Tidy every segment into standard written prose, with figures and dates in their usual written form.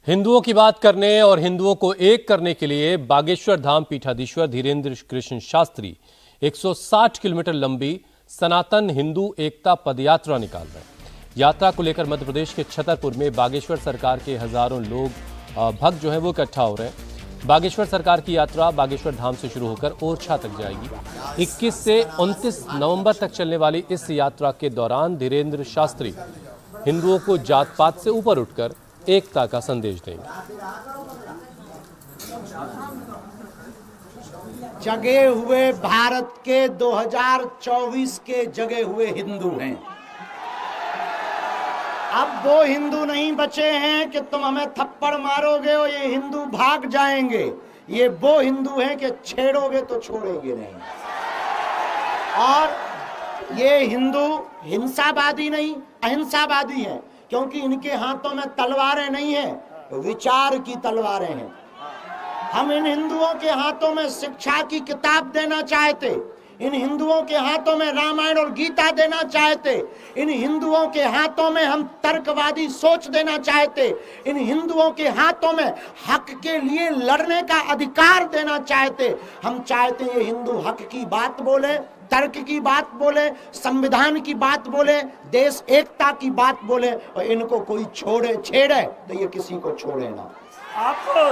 हिंदुओं की बात करने और हिंदुओं को एक करने के लिए बागेश्वर धाम पीठाधीश्वर धीरेन्द्र कृष्ण शास्त्री 160 किलोमीटर लंबी सनातन हिंदू एकता पदयात्रा निकाल रहे हैं। यात्रा को लेकर मध्य प्रदेश के छतरपुर में बागेश्वर सरकार के हजारों लोग भक्त जो है वो इकट्ठा हो रहे हैं। बागेश्वर सरकार की यात्रा बागेश्वर धाम से शुरू होकर ओरछा तक जाएगी। 21 से 29 नवंबर तक चलने वाली इस यात्रा के दौरान धीरेन्द्र शास्त्री हिंदुओं को जात पात से ऊपर उठकर एकता का संदेश देंगे। जगे हुए भारत के 2024 के जगे हुए हिंदू हैं। अब वो हिंदू नहीं बचे हैं कि तुम हमें थप्पड़ मारोगे और ये हिंदू भाग जाएंगे। ये वो हिंदू हैं कि छेड़ोगे तो छोड़ेंगे नहीं। और ये हिंदू हिंसावादी नहीं, अहिंसावादी हैं, क्योंकि इनके हाथों में तलवारें नहीं हैं, विचार की तलवारें हैं। हम इन हिंदुओं के हाथों में शिक्षा की किताब देना चाहते, इन हिंदुओं के हाथों में रामायण और गीता देना चाहते, इन हिंदुओं के हाथों में हम तर्कवादी सोच देना चाहते, इन हिंदुओं के हाथों में हक के लिए लड़ने का अधिकार देना चाहते। हम चाहते हैं ये हिंदू हक की बात बोले, तर्क की बात बोले, संविधान की बात बोले, देश एकता की बात बोले, और इनको कोई छेड़े तो ये किसी को छोड़े ना। आपको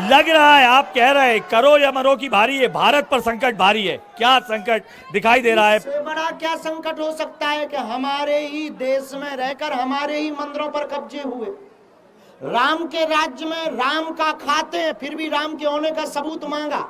लग रहा है, आप कह रहे हैं करो या मरो की भारी है, भारत पर संकट भारी है, क्या संकट दिखाई दे रहा है? इससे बड़ा क्या संकट हो सकता है कि हमारे ही देश में रहकर हमारे ही मंदिरों पर कब्जे हुए। राम के राज्य में राम का खाते हैं, फिर भी राम के होने का सबूत मांगा।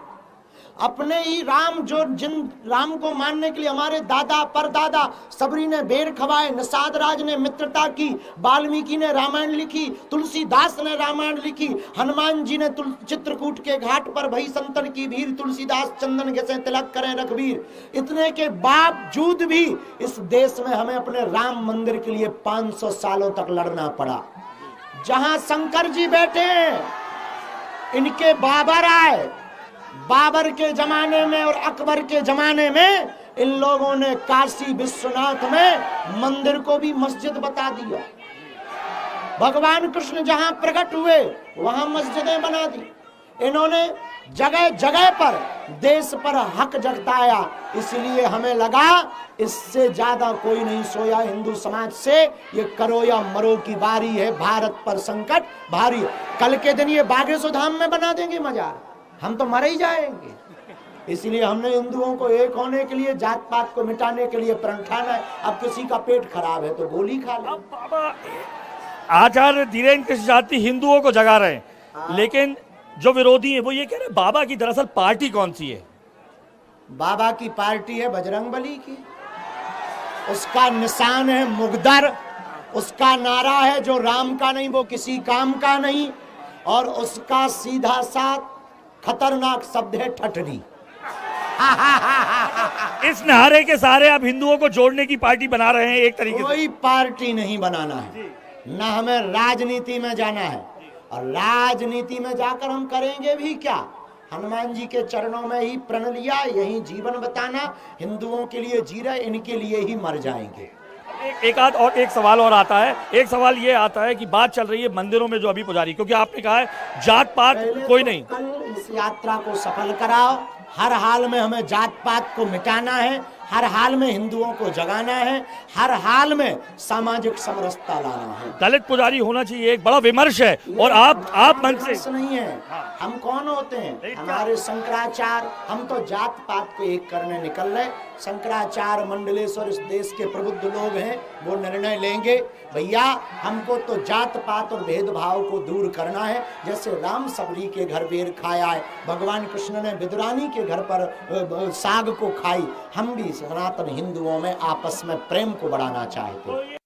अपने ही राम जो जिन राम को मानने के लिए हमारे दादा परदादा सबरी ने बेर खवाए, निषाद राज ने मित्रता की, वाल्मीकि ने रामायण लिखी, तुलसीदास ने रामायण लिखी, हनुमान जी ने चित्रकूट के घाट पर भई संतन की भीड़, तुलसीदास चंदन घसे तिलक करें रघुवीर। इतने के बावजूद भी इस देश में हमें अपने राम मंदिर के लिए 500 सालों तक लड़ना पड़ा। जहां शंकर जी बैठे हैं, इनके बाबर आए, बाबर के जमाने में और अकबर के जमाने में इन लोगों ने काशी विश्वनाथ में मंदिर को भी मस्जिद बता दिया। भगवान कृष्ण जहां प्रकट हुए वहां मस्जिदें बना दी। इन्होंने जगह जगह पर देश पर हक जताया। इसलिए हमें लगा इससे ज्यादा कोई नहीं सोया हिंदू समाज से। ये करो या मरो की बारी है, भारत पर संकट भारी है। कल के दिन ये बागेश्वर धाम में बना देंगे मजार, हम तो मर ही जाएंगे। इसलिए हमने हिंदुओं को एक होने के लिए, जात पात को मिटाने के लिए प्रण ठाना है। अब किसी का पेट खराब है तो गोली खा ले। आचार्य धीरेन्द्र कृष्ण शास्त्री हिंदुओं को जगा रहे हैं, लेकिन जो विरोधी है वो ये कह रहे हैं बाबा की दरअसल पार्टी कौन सी है? बाबा की पार्टी है बजरंगबली की। उसका निशान है मुगदर, उसका नारा है जो राम का नहीं वो किसी काम का नहीं, और उसका सीधा सा खतरनाक शब्द है ठठरी। इस नारे के सहारे आप हिंदुओं को जोड़ने की पार्टी बना रहे हैं एक तरीके से। कोई पार्टी नहीं बनाना है, ना हमें राजनीति में जाना है, और राजनीति में जाकर हम करेंगे भी क्या? हनुमान जी के चरणों में ही प्रण लिया, यही जीवन बताना। हिंदुओं के लिए जी रहे, इनके लिए ही मर जाएंगे। एक सवाल और आता है। एक सवाल ये आता है कि बात चल रही है मंदिरों में जो अभी पुजारी, क्योंकि आपने कहा है जात पात कोई नहीं। कल इस यात्रा को सफल कराओ। हर हाल में हमें जात पात को मिटाना है, हर हाल में हिंदुओं को जगाना है, हर हाल में सामाजिक समरसता लाना है। दलित पुजारी होना चाहिए, एक बड़ा विमर्श है। और आप मन से नहीं है। हम कौन होते हैं? हमारे शंकराचार्य, हम तो जात पात को एक करने निकल रहे। शंकराचार्य मंडलेश्वर इस देश के प्रबुद्ध लोग हैं, वो निर्णय लेंगे। भैया हमको तो जात पात और भेदभाव को दूर करना है। जैसे राम सबरी के घर बेर खाया है, भगवान कृष्ण ने विदुरानी के घर पर साग को खाई। हम भी सनातन हिंदुओं में आपस में प्रेम को बढ़ाना चाहते हैं।